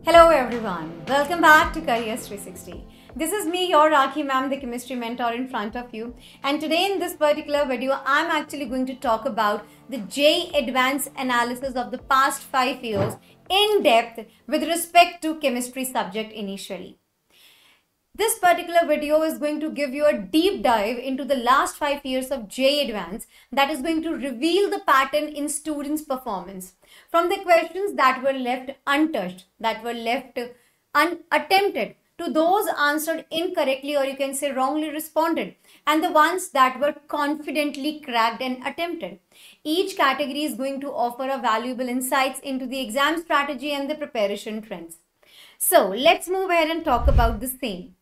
Hello everyone, welcome back to Careers 360. This is me, your Rakhi ma'am, the chemistry mentor in front of you. And today in this particular video, I'm actually going to talk about the JEE Advanced analysis of the past 5 years in depth with respect to chemistry subject initially. This particular video is going to give you a deep dive into the last 5 years of JEE Advanced that is going to reveal the pattern in students' performance. From the questions that were left untouched, that were left unattempted, to those answered incorrectly or you can say wrongly responded, and the ones that were confidently cracked and attempted. Each category is going to offer a valuable insights into the exam strategy and the preparation trends. So let's move ahead and talk about the same.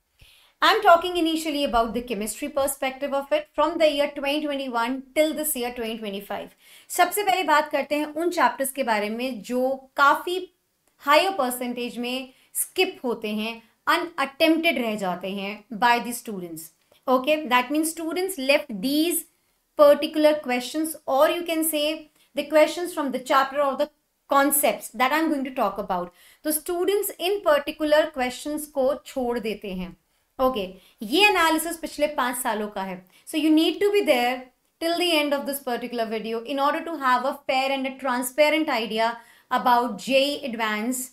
I'm talking initially about the chemistry perspective of it from the year 2021 till this year 2025. सबसे पहले बात करते हैं उन chapters के बारे में जो काफ़ी हायर परसेंटेज में स्किप होते हैं, अनअटेम्प्टेड रह जाते हैं by the students. Okay, that means students left these particular questions और you can say the questions from the chapter of the concepts that I am going to talk about. तो students इन particular questions को छोड़ देते हैं. Okay, ये analysis पिछले 5 सालों का है. So you need to be there till the end of this particular video in order to have a fair and a transparent idea about JEE Advanced,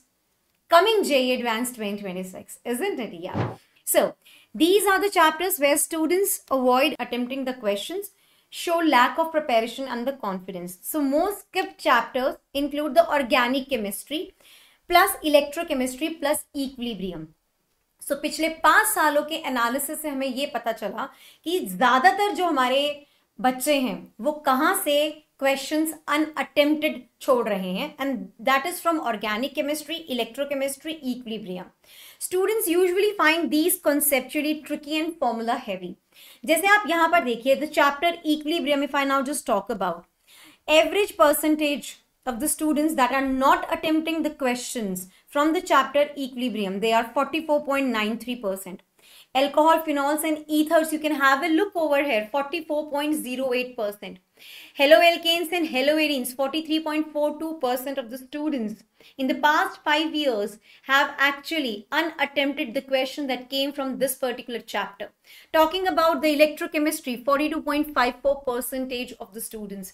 coming JEE Advanced 2026, isn't it? Yeah. So these are the chapters where students avoid attempting the questions, show lack of preparation and the confidence. So most skipped chapters include the organic chemistry plus electrochemistry plus equilibrium. So पिछले 5 सालों के analysis से हमें ये पता चला कि ज़्यादातर जो हमारे बच्चे हैं वो कहाँ से क्वेश्चंस अनअटेम्प्टेड छोड़ रहे हैं, and that is from organic chemistry, electrochemistry, equilibrium. Students usually find these conceptually tricky and formula heavy. जैसे आप यहाँ पर देखिए the chapter equilibrium, if I now just talk about average percentage of the students that are not attempting the questions from the chapter equilibrium, they are 44.93%. Alcohol, phenols and ethers, you can have a look over here, 44.08%. Haloalkanes and haloarenes, 43.42% of the students in the past 5 years have actually unattempted the question that came from this particular chapter. Talking about the electrochemistry, 42.54% of the students.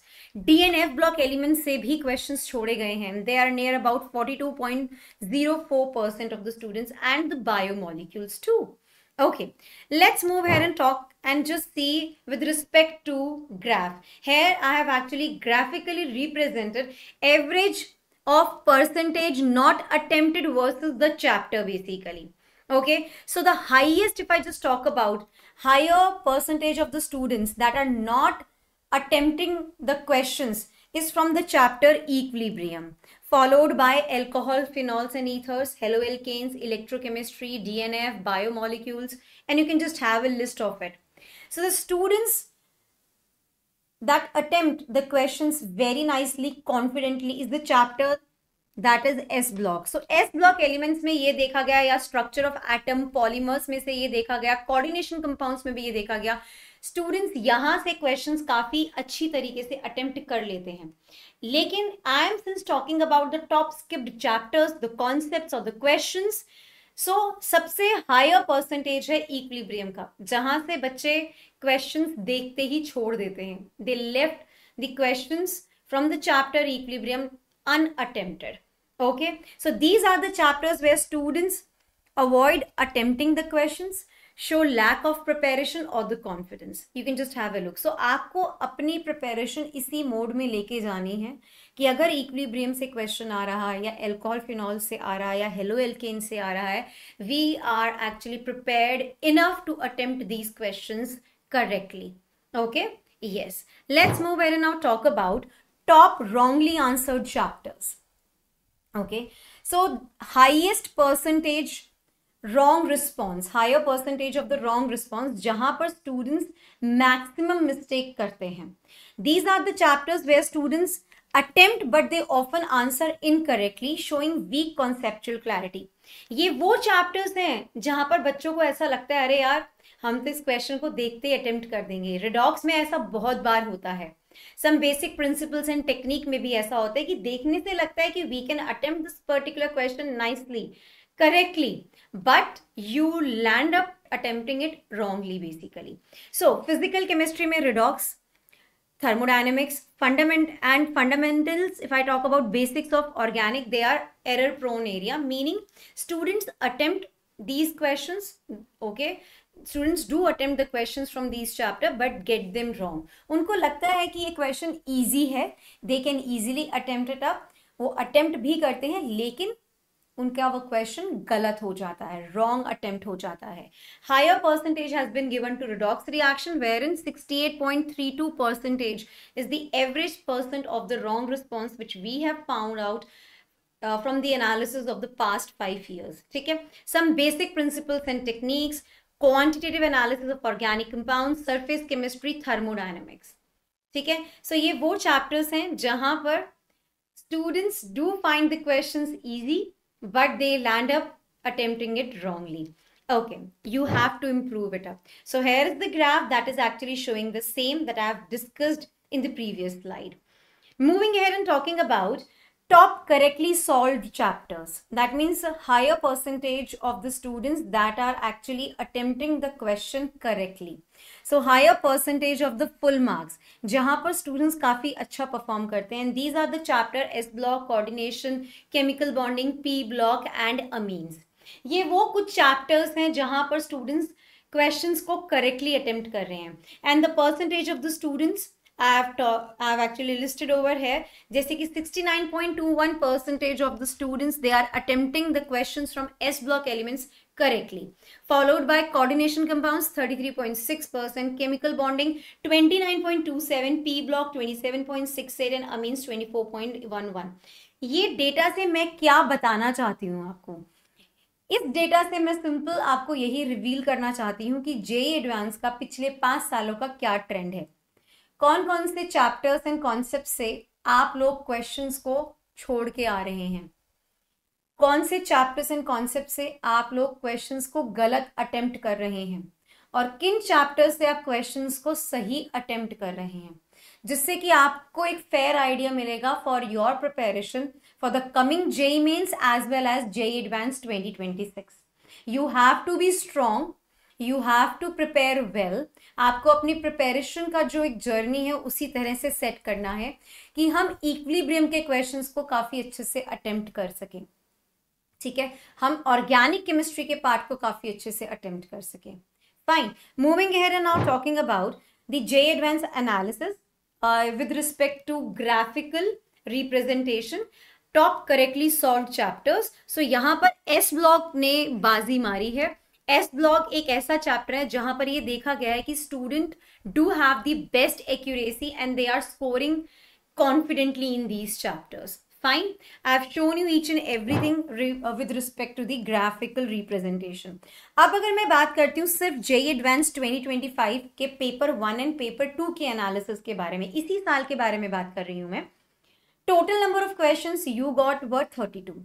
DNF block elements से भी questions छोड़े गए हैं. They are near about 42.04% of the students, and the biomolecules too. Okay, let's move ahead and talk and just see with respect to graph. Here I have actually graphically represented average of percentage not attempted versus the chapter basically. Okay, so the highest, if I just talk about higher percentage of the students that are not attempting the questions is from the chapter equilibrium, followed by alcohol, phenols and ethers, haloalkanes, electrochemistry, DNF, biomolecules, and you can just have a list of it. So the students that attempt the questions very nicely, confidently is the chapter that is S block. So S block elements में ये देखा गया, या structure of atom, polymers में से ये देखा गया, coordination compounds में भी ये देखा गया. स्टूडेंट्स यहाँ से क्वेश्चंस काफी अच्छी तरीके से अटेम्प्ट कर लेते हैं. लेकिन I am since talking about the top skipped chapters, the concepts और द क्वेश्चंस. सो सबसे हायर परसेंटेज है इक्विलिब्रियम का, जहां से बच्चे क्वेश्चंस देखते ही छोड़ देते हैं. They left the questions from the chapter equilibrium unattempted. Okay, so these are the chapters where students avoid attempting the questions, show lack of preparation or the confidence. You can just have a look. So आपको अपनी preparation इसी mode में लेके जानी है कि अगर equilibrium से क्वेश्चन आ रहा है, या एल्कोहल फिनॉल से आ रहा है, या हेलोएल्केन से आ रहा है, we are actually prepared enough to attempt these questions correctly. Okay, yes. Let's move ahead and now talk about top wrongly answered chapters. Okay, so highest percentage wrong response, higher percentage of the wrong response, जहां पर students maximum mistake करते हैं. These are the chapters where students attempt but they often answer incorrectly, showing weak conceptual clarity. ये वो chapters हैं जहां पर बच्चों को ऐसा लगता है अरे यार हम तो इस क्वेश्चन को देखते ही अटेम्प्ट कर देंगे. रिडॉक्स में ऐसा बहुत बार होता है. Some basic principles and technique में भी ऐसा होता है कि देखने से लगता है कि we can attempt this particular question nicely, correctly, but you land up attempting it wrongly basically. So physical chemistry में redox, thermodynamics, fundamentals, if I talk about basics of organic, they are error prone area, meaning students attempt these questions, okay, students do attempt the questions from these chapter but get them wrong. उनको लगता है कि ये question easy है, they can easily attempt it up, वो attempt भी करते हैं लेकिन उनका वो क्वेश्चन गलत हो जाता है, रॉन्ग अटेम्प्ट हो जाता है. Higher percentage has been given to redox reaction wherein 68.32% is the average percent of the wrong response which we have found out from the analysis of the past 5 years. ठीक है, some basic principles and techniques, quantitative analysis of organic compounds, surface chemistry, thermodynamics. ठीक है, so ये वो chapters हैं जहां पर students do find the questions easy but they land up attempting it wrongly. Okay, you have to improve it up. So here is the graph that is actually showing the same that I have discussed in the previous slide. Moving ahead and talking about top correctly solved chapters. That means a higher percentage of the students that are actually attempting the question correctly. So higher percentage of the full marks, जहाँ पर students काफ़ी अच्छा perform करते हैं. And these are the chapter S block, coordination, chemical bonding, P block and amines. ये वो कुछ chapters हैं जहाँ पर students questions को correctly attempt कर रहे हैं. And the percentage of the students I have actually listed over here. जैसे कि 69.21% of the students they are attempting the questions from S block elements correctly, followed by coordination compounds 33.6%, chemical bonding 29.27%, P block 27.68% and amines 24.11. ये data से मैं क्या बताना चाहती हूँ आपको? इस डेटा से मैं सिंपल आपको यही रिवील करना चाहती हूँ कि जेईई एडवांस का पिछले 5 सालों का क्या ट्रेंड है. कौन कौन से चैप्टर्स एंड कॉन्सेप्ट से आप लोग क्वेश्चंस को छोड़ के आ रहे हैं, कौन से चैप्टर्स एंड कॉन्सेप्ट से आप लोग क्वेश्चंस को गलत अटेम्प्ट कर रहे हैं और किन चैप्टर्स से आप क्वेश्चंस को सही अटेम्प्ट कर रहे हैं, जिससे कि आपको एक फेयर आइडिया मिलेगा for your preparation for the coming JEE Mains as well as JEE Advance 2026. You have to be strong, you have to prepare well. आपको अपनी प्रिपरेशन का जो एक जर्नी है उसी तरह से सेट करना है कि हम इक्विलिब्रियम के क्वेश्चंस को काफ़ी अच्छे से अटेम्प्ट कर सकें. ठीक है, हम ऑर्गेनिक केमिस्ट्री के पार्ट को काफ़ी अच्छे से अटेम्प्ट कर सकें. Fine, moving ahead and now talking about the JEE advance analysis with respect to graphical representation, top correctly solve chapters. So यहाँ पर एस ब्लॉक ने बाजी मारी है. एस ब्लॉक एक ऐसा चैप्टर है जहां पर ये देखा गया है कि student do have the best accuracy and they are scoring confidently in these chapters. Fine, I have shown you each and everything with respect to the graphical representation. अब अगर मैं बात करती हूँ सिर्फ जेईई एडवांस 2025 के पेपर 1 एंड पेपर 2 के analysis के बारे में, इसी साल के बारे में बात कर रही हूँ मैं. Total number of questions you got were 32.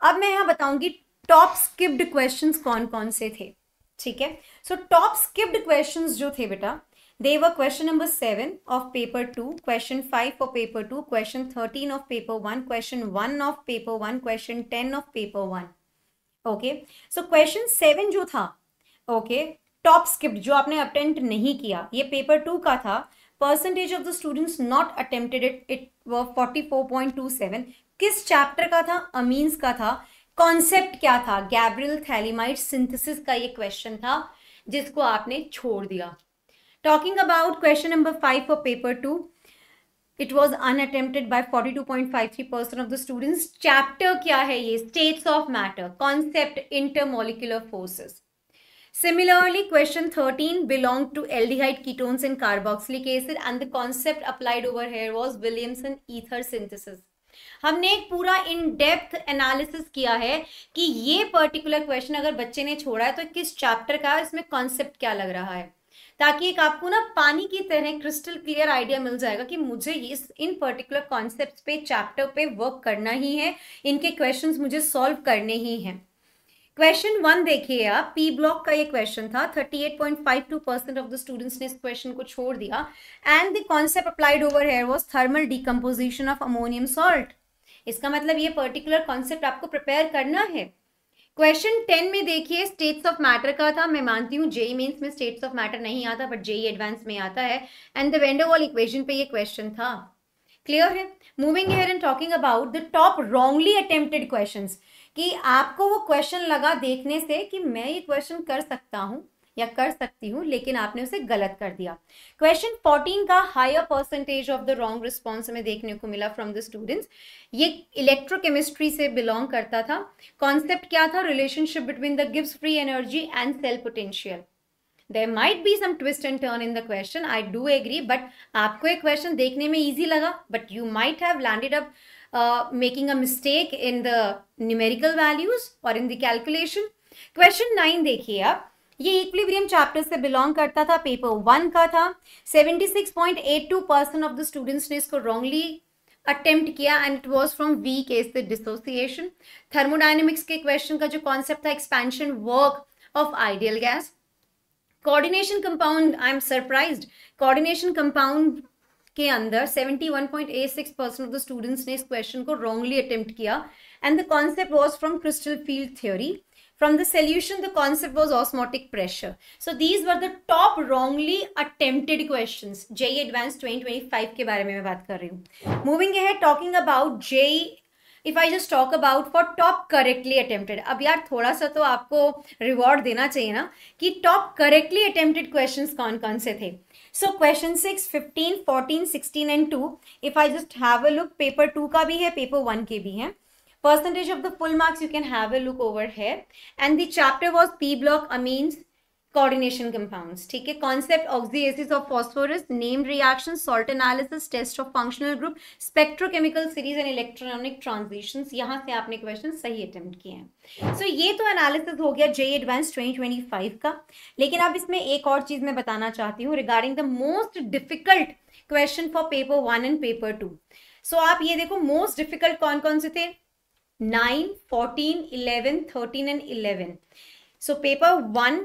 अब मैं यहाँ बताऊंगी टॉप स्किप्ड क्वेश्चंस कौन कौन से थे. ठीक है, सो टॉप स्किप्ड क्वेश्चंस जो थे बेटा, they were question number 7 of paper 2, question 5 of paper 2, question 13 of paper 1, question 1 of paper 1, question 10 of paper 1. Okay, so question 7 जो था, ओके, टॉप स्किप्ड जो आपने अटेम्प्ट नहीं किया, ये पेपर 2 का था. Percentage of the students not attempted it were 44.27. किस चैप्टर का था? अमीन्स का था. कॉन्सेप्ट क्या था? गैब्रियल थैलीमाइड सिंथेसिस का ये क्वेश्चन था जिसको आपने छोड़ दिया. Talking about question number 5 for paper 2, it was unattempted by 42.53% of the students. Chapter क्या है ये? States of matter, concept, intermolecular forces. Similarly, question 13 belonged to aldehyde ketones and carboxylic acid and the concept applied over here was Williamson ether synthesis. हमने एक पूरा in depth analysis किया है कि ये पर्टिकुलर क्वेश्चन अगर बच्चे ने छोड़ा है तो किस चैप्टर का है, इसमें कॉन्सेप्ट क्या लग रहा है, ताकि एक आपको ना पानी की तरह क्रिस्टल क्लियर आइडिया मिल जाएगा कि मुझे इन पर्टिकुलर कॉन्सेप्ट पे, चैप्टर पे वर्क करना ही है, इनके क्वेश्चंस मुझे सॉल्व करने ही हैं. क्वेश्चन 1 देखिए आप, पी ब्लॉक का ये क्वेश्चन था, 38.52% ऑफ द स्टूडेंट्स ने इस क्वेश्चन को छोड़ दिया and the concept applied over here was thermal decomposition of ammonium salt. इसका मतलब ये पर्टिकुलर कॉन्सेप्ट आपको प्रिपेयर करना है। क्वेश्चन 10 में देखिए स्टेट्स ऑफ मैटर का था। मैं मानती हूँ जेई मेंस में स्टेट्स ऑफ मैटर नहीं आता, बट जेई एडवांस में आता है एंड द वैन डर वाल इक्वेशन पे ये क्वेश्चन था। क्लियर है? Moving here and talking about the top wrongly attempted questions, कि आपको वो क्वेश्चन लगा देखने से कि मैं ये क्वेश्चन कर सकता हूं या कर सकती हूं, लेकिन आपने उसे गलत कर दिया। क्वेश्चन 14 का higher percentage of the wrong response में देखने को मिला फ्रॉम द स्टूडेंट्स। ये इलेक्ट्रोकेमिस्ट्री से बिलोंग करता था। कॉन्सेप्ट क्या था? Relationship between the Gibbs free energy and cell potential. There might be some twist and turn in the question, I do agree, but आपको एक क्वेश्चन देखने में easy लगा, but you might have landed up making a mistake in the numerical values or in the calculation. Question 9 देखिए आप, ये equilibrium chapter से belong करता था, पेपर 1 का था। 76.82% ऑफ द स्टूडेंट्स ने इसको रॉन्गली अटेम्प्ट किया and it was from weak case dissociation. Thermodynamics के क्वेश्चन का जो कॉन्सेप्ट था, expansion work of ideal gas. Coordination compound, I am surprised, coordination compound के अंदर 71.86% ऑफ द स्टूडेंट्स ने इस क्वेश्चन को रॉन्गली अटेम्प्ट किया and the concept was from crystal field theory. From the solution, the concept was osmotic pressure. So these were the top wrongly attempted questions. JEE Advanced 2025 के बारे में मैं बात कर रही हूँ. Moving ahead, talking about JEE, if I just talk about for top correctly attempted. अब यार थोड़ा सा तो आपको रिवॉर्ड देना चाहिए ना, कि टॉप करेक्टली अटेम्प्टेड क्वेश्चंस कौन कौन से थे. So question 6, 15, 14, 16 and 2. If I just have a look, paper 2 का भी है, paper 1 के भी है. Percentage of the full marks you can have a look over here. And the chapter was P block amines coordination compounds. ठीक है. Concept oxidation of phosphorus, named reactions, salt analysis, test of functional group, spectrochemical series and electronic transitions. यहाँ से आपने question सही attempt किए हैं. So ये तो एनालिसिस हो गया JEE Advanced 2025 का. लेकिन अब इसमें एक और चीज मैं बताना चाहती हूँ regarding the most difficult question for paper 1 and paper 2. सो आप ये देखो मोस्ट डिफिकल्ट कौन कौन से थे. 9, 14, 11, 13 and 11. So paper 1,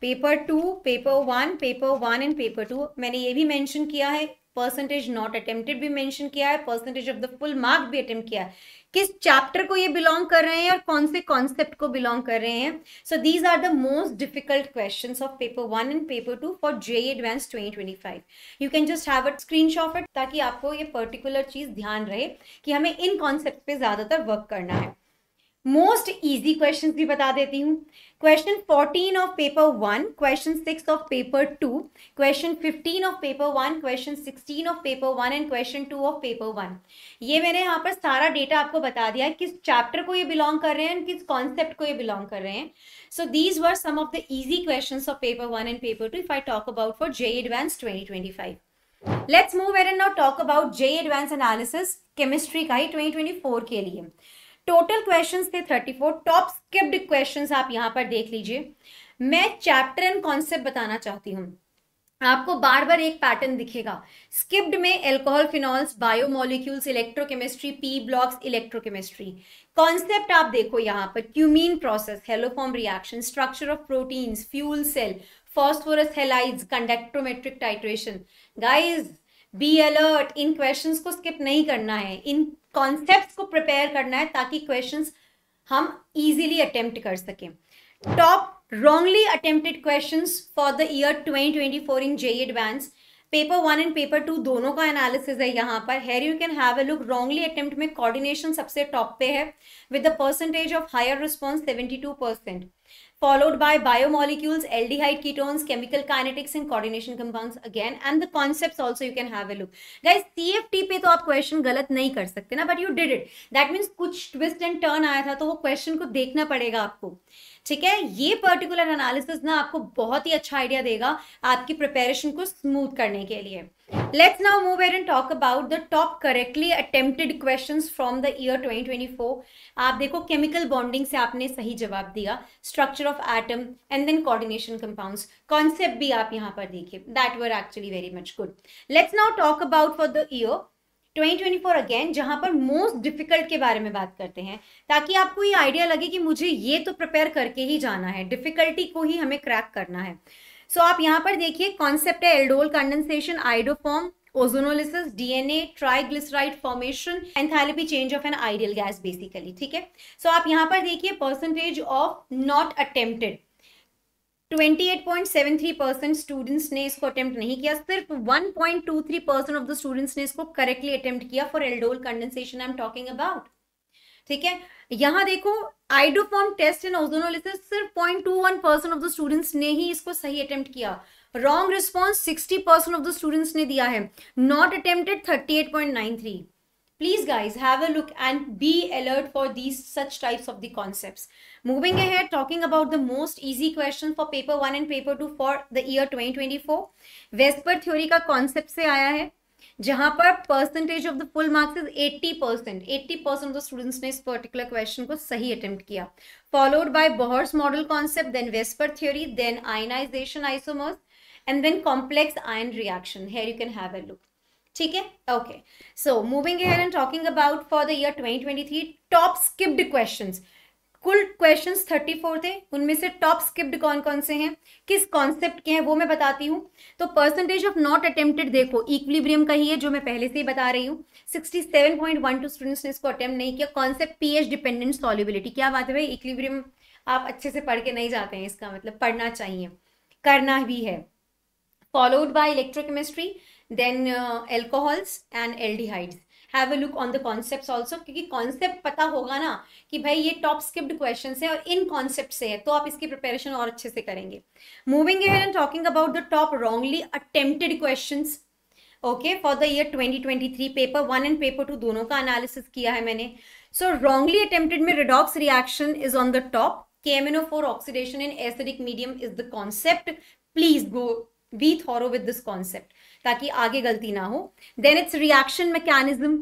paper 2, paper 1, paper 1 and paper 2. मैंने ये भी मेंशन किया है, परसेंटेज नॉट अटेम्प्टेड भी मेंशन किया है, percentage of the full mark भी अटेम्प्ट किया है. किस चैप्टर को ये बिलोंग कर रहे हैं और कौन से कॉन्सेप्ट को बिलोंग कर रहे हैं. So these are the most difficult questions of paper 1 and paper 2 for JEE Advanced 2025. You can just have a screenshot of it, ताकि आपको ये पर्टिकुलर चीज ध्यान रहे कि हमें इन कॉन्सेप्ट पे ज्यादातर वर्क करना है. मोस्ट इजी क्वेश्चन भी बता देती हूँ. Question 14 of paper 1, question 6 of paper 2, question 15 of paper 1, question 16 of paper 1 and question 2 of paper 1. ये मैंने यहाँ पर सारा डेटा आपको बता दिया है, किस चैप्टर को ये बिलोंग कर रहे हैं, किस कॉन्सेप्ट को ये बिलोंग कर रहे हैं. So these were some of the easy questions of paper 1 and paper 2 if I talk about for JEE Advanced 2025. Let's move ahead and now talk about JEE Advanced analysis chemistry का ही 2024 के लिए. Total questions थे 34. Top skipped questions आप यहां पर देख लीजिए. मैं चैप्टर एंड कॉन्सेप्ट बताना चाहती हूं. आपको बार बार एक पैटर्न दिखेगा. स्किप्ड में alcohol, phenols, biomolecules, electrochemistry, P blocks, electrochemistry. Concept आप देखो यहाँ पर, cumene process, haloform reaction, structure of proteins, fuel cell, phosphorus halides, conductometric titration. Guys be alert, in questions को स्किप नहीं करना है, इन कॉन्सेप्ट्स को प्रिपेयर करना है ताकि क्वेश्चंस हम इजीली अटेम्प्ट कर सकें. Top wrongly attempted questions for the year 2024 in JEE Advanced. Paper 1 and paper 2 दोनों का एनालिसिस है यहाँ पर. Here you can have a look. Wrongly attempt में कोऑर्डिनेशन सबसे टॉप पे है with the percentage of higher response 72%, followed by biomolecules, aldehyde ketones, chemical kinetics and coordination compounds again, and the concepts also you can have a look. Guys, CFT पे तो आप question गलत नहीं कर सकते ना, but you did it. That means कुछ twist and turn आया था तो वो क्वेश्चन को देखना पड़ेगा आपको. ठीक है. ये पर्टिकुलर एनालिसिस ना आपको बहुत ही अच्छा आइडिया देगा आपकी प्रिपरेशन को स्मूथ करने के लिए. Let's now move ahead and talk about the top correctly attempted questions from the year 2024. आप देखो केमिकल बॉन्डिंग से आपने सही जवाब दिया, structure of atom and then coordination compounds. Concept भी आप यहाँ पर देखिए, that were actually very much good. Let's now talk about for the year 2024 again, जहां पर मोस्ट डिफिकल्ट के बारे में बात करते हैं, ताकि आपको ये आइडिया लगे कि मुझे ये तो प्रिपेयर करके ही जाना है, डिफिकल्टी को ही हमें क्रैक करना है। सो आप यहाँ पर देखिए, कॉन्सेप्ट है aldol condensation, iodoform, ozonolysis, DNA, triglyceride formation, enthalpy change of an ideal gas basically, ठीक है। सो आप यहाँ पर देखिए percentage of not attempted, 28.73% students ने इसको अटेम्प्ट नहीं किया, सिर्फ 1.23% ऑफ द स्टूडेंट्स ने इसको करेक्टली अटेम्प्ट किया for aldol condensation I am talking about, ठीक है। यहां देखो आइडोफॉर्म टेस्ट इन ओजोनोलिसिस, सिर्फ 0.21% ऑफ द स्टूडेंट्स ने ही इसको सही अटेम्प्ट किया। Wrong response 60% of the students ने दिया है। Not attempted 38.93। Please guys, have a look and be alert for these such types of the concepts. Moving ahead, talking about the most easy question for paper 1 and paper 2 for the year 2024. Vesper theory का concept से आया है, जहां पर percentage of the full marks is 80%. 80% of the students ने इस particular question को सही attempt किया. Followed by Bohr's model concept, then Vesper theory, then ionization isomers, and then complex ion reaction. Here you can have a look. ठीक है, okay. So moving ahead and talking about for the year 2023 top skipped questions. कुल questions 34 थे, उनमें से top skipped कौन कौन से हैं, किस कॉन्सेप्ट के हैं, वो मैं बताती हूँ। तो परसेंटेज ऑफ नॉट अटेम्प्टेड देखो इक्विलिब्रियम का ही है, जो मैं पहले से ही बता रही हूँ। 67.12 स्टूडेंट्स ने इसको अटेम्प्ट नहीं किया। कॉन्सेप्ट पीएच डिपेंडेंट सॉल्युबिलिटी, क्या बात है भाई, इक्विलिब्रियम आप अच्छे से पढ़ के नहीं जाते हैं, इसका मतलब पढ़ना चाहिए, करना भी है। Followed bye electrochemistry, then alcohols and aldehydes. Have a look on the concepts also, क्योंकि कॉन्सेप्ट पता होगा ना कि भाई ये टॉप स्किप्ड क्वेश्चंस है और इन कॉन्सेप्ट से है, तो आप इसकी प्रिपरेशन और अच्छे से करेंगे। Moving ahead and talking about the top wrongly attempted questions, okay, for the year 2023 paper 1 and paper 2 दोनों का एनालिसिस किया है मैंने। सो रॉन्गली अटेम्प्टेड में redox reaction is on the top, KMNO4 oxidation in acidic medium is the concept. Please go be thorough with this concept ताकि आगे गलती ना हो। देन इट्स रिएक्शन मैकेनिज्म,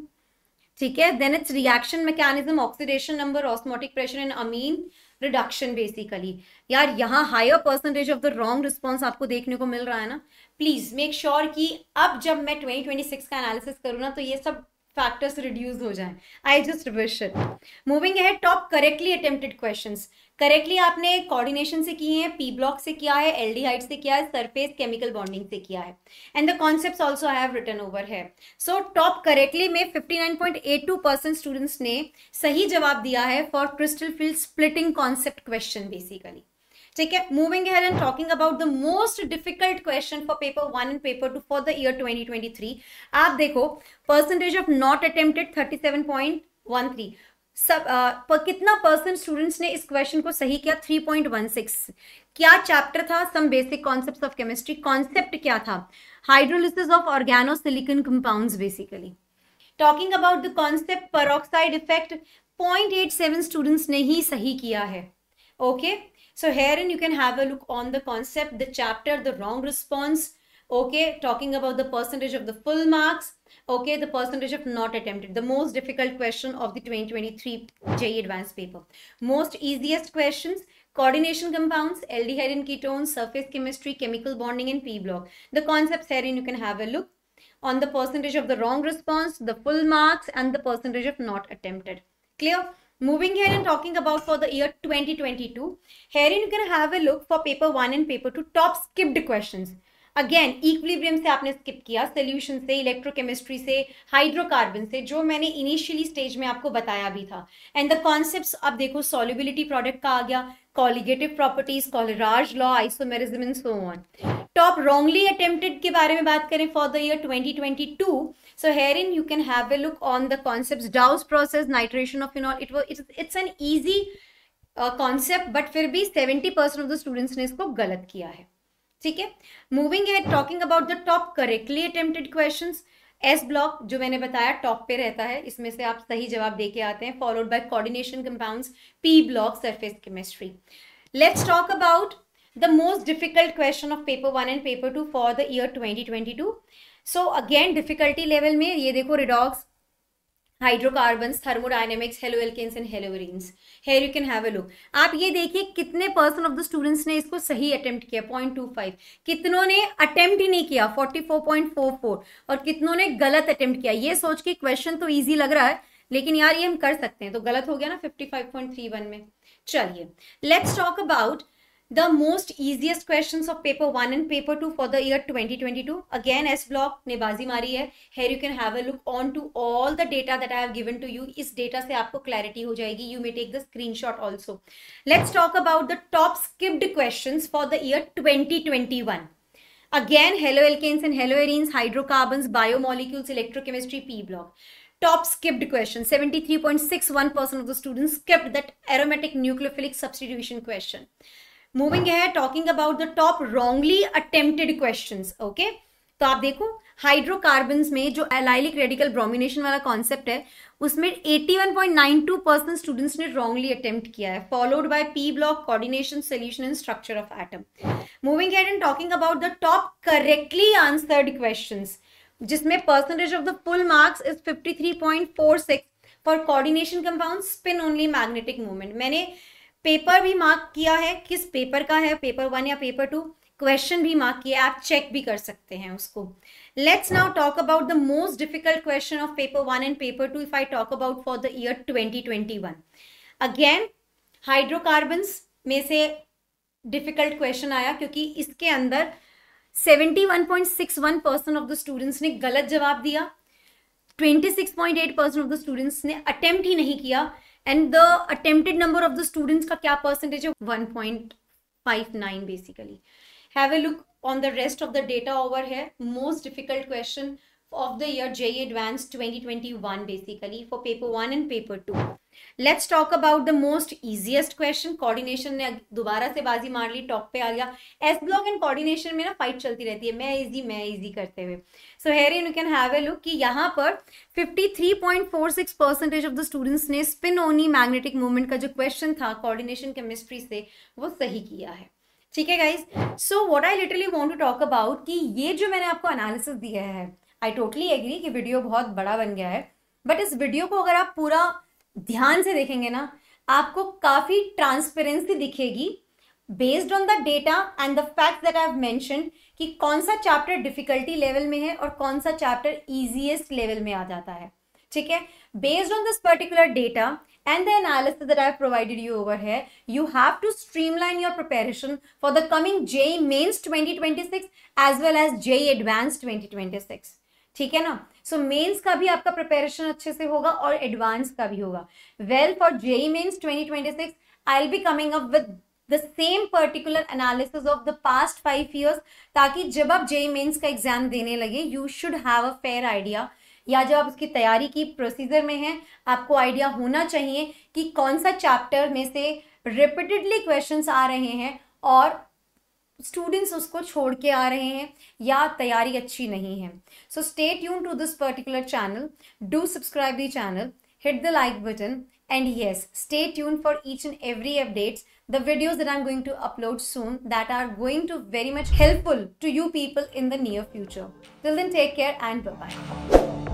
ठीक है, then it's reaction mechanism, oxidation number, osmotic pressure and amine reduction basically. यार यहाँ higher percentage of the wrong response आपको देखने को मिल रहा है ना, प्लीज मेक श्योर कि अब जब मैं 2026 का एनालिसिस करूँ ना तो ये सब फैक्टर्स रिड्यूस हो जाएं। I just wish it. Moving ahead, top correctly attempted questions. Correctly आपने कोऑर्डिनेशन से किए हैं, पी ब्लॉक से किया है, एल्डिहाइड से किया है, सरफेस केमिकल बॉन्डिंग से किया है, and the concepts also I have written over है। सो टॉप करेक्टली में 59.82% स्टूडेंट्स ने सही जवाब दिया है for crystal field splitting concept question basically, ठीक है। Moving ahead and talking about the most difficult question for paper 1 and paper 2 for the year 2023। आप देखो परसेंटेज ऑफ नॉट अटेम्प्टेड 37.13। सब कितना परसेंट स्टूडेंट्स ने इस क्वेश्चन को सही किया, 3.16। क्या चैप्टर था, some basic concepts of chemistry. Concept क्या था, hydrolysis of organosilicon compounds basically. Talking about the concept peroxide effect, 0.87 students ने ही सही किया है, okay. So herein you can have a look on the concept, the chapter, the wrong response, okay, talking about the percentage of the full marks, okay, the percentage of not attempted, the most difficult question of the 2023 JEE advanced paper. Most easiest questions, coordination compounds, aldehyde and ketones, surface chemistry, chemical bonding and P block. The concepts herein you can have a look on the percentage of the wrong response, the full marks and the percentage of not attempted. Clear? Moving here and talking about for the year 2022, herein you can have a look for paper 1 and paper 2 top skipped questions. Again equilibrium से आपने skip किया, solution से, electrochemistry से, hydrocarbon से, जो मैंने initially stage में आपको बताया भी था। एंड द कॉन्सेप्ट्स अब देखो, सॉल्युबिलिटी प्रोडक्ट का आ गया, colligative properties, Kohlrausch law, isomerism and so on. Top wrongly attempted के बारे में बात करें for the year 2022, so herein you can have a look on the concepts, Dow's process, nitration of phenol. It's an easy concept, but फिर भी 70% of the students ने इसको गलत किया है, ठीक है। मूविंग है, talking about the top correctly attempted questions. S block जो मैंने बताया टॉप पे रहता है, इसमें से आप सही जवाब दे के आते हैं, followed by coordination compounds, P block, surface chemistry. Let's talk about the most difficult question of paper 1 and paper 2 for the year 2022। So again difficulty level में ये देखो, redox, hydrocarbons, thermodynamics, halo alkanes and halo arenes. Here you can have a look. आप ये देखिए कितने percent of the students ने इसको सही अटेम्प्ट किया, 0.25. कितनों ने अटेम्प्ट ही नहीं किया, 44.44. और कितनों ने गलत अटेम्प्ट किया. ये सोच के क्वेश्चन तो ईजी लग रहा है, लेकिन यार ये हम कर सकते हैं, तो गलत हो गया ना 55.31 में. चलिए, let's talk about the most easiest questions of paper 1 and paper 2 for the year 2022. Again, S block ने बाजी मारी है. Here you can have a look on to all the data that I have given to you. इस data से आपको clarity हो जाएगी. You may take the screenshot also. Let's talk about the top skipped questions for the year 2021. Again, hello alkanes and hello arenes, hydrocarbons, biomolecules, electrochemistry, P block. Top skipped question. 73.61% of the students skipped that aromatic nucleophilic substitution question. Moving ahead, talking about the top wrongly attempted questions. Okay, तो आप देखो hydrocarbons में जो allylic radical bromination वाला concept है उसमें 81.92% students ने wrongly attempt किया है, followed by P block, coordination, solution and structure of atom. Moving ahead and talking about the top correctly answered questions, जिसमें percentage of the full marks is 53.46 for coordination compound, spin only, magnetic movement. मैंने paper भी mark किया है, किस paper का है, paper 1 या paper 2, question भी मार्क किया, आप चेक भी कर सकते हैं उसको. Let's now talk about the most difficult question of paper 1 and paper 2 if I talk about for the year 2021. Again hydrocarbons में से डिफिकल्ट क्वेश्चन आया क्योंकि इसके अंदर 71.61% ऑफ द स्टूडेंट्स ने गलत जवाब दिया, 26.8% ऑफ द स्टूडेंट्स ने अटेम्प्ट ही नहीं किया, and the attempted number of the students का क्या परसेंटेज है, 1.59 basically. Have a look on the rest of the data over है. Most difficult question of the year JEE Advanced 2021 basically for paper 1 and paper 2. Let's talk about the most easiest question. Coordination ने दोबारा से बाजी मार ली, top पे आ गया. S block and coordination में ना फाइट चलती रहती है, मैं इजी करते हुए. So here you can have a look कि यहाँ पर 53.46% of the students ने spin only magnetic movement का जो question था coordination chemistry से वो सही किया है. ठीक है guys. So what I literally want to talk about कि ये जो मैंने आपको analysis दिया है, आई टोटली एग्री कि वीडियो बहुत बड़ा बन गया है, बट इस वीडियो को अगर आप पूरा ध्यान से देखेंगे ना, आपको काफी ट्रांसपेरेंसी दिखेगी based on the data and the fact that I have mentioned कि कौन सा चैप्टर डिफिकल्टी लेवल में है और कौन सा चैप्टर इजीएस्ट लेवल में आ जाता है. ठीक है, based on this particular data and the analysis that I have provided you over here, you have to streamline your preparation for the coming JEE Mains 2026 as well as JEE Advanced 2026. ठीक है ना. सो mains का भी आपका preparation अच्छे से होगा और एडवांस का भी होगा. Well, for JEE Mains 2026 I will be coming up with the same particular analysis of the past 5 years, ताकि जब आप JEE Mains का एग्जाम देने लगे you should have a fair idea, या जब आप उसकी तैयारी की प्रोसीजर में हैं आपको आइडिया होना चाहिए कि कौन सा चैप्टर में से रिपीटेडली क्वेश्चंस आ रहे हैं और स्टूडेंट्स उसको छोड़ के आ रहे हैं या तैयारी अच्छी नहीं है. So stay tune to this particular channel, do subscribe the channel, hit the like button, and yes, stay tuned for each and every updates, the videos that I'm going to upload soon that are going to very much helpful to you people in the near future. Till then, take care and bye-bye.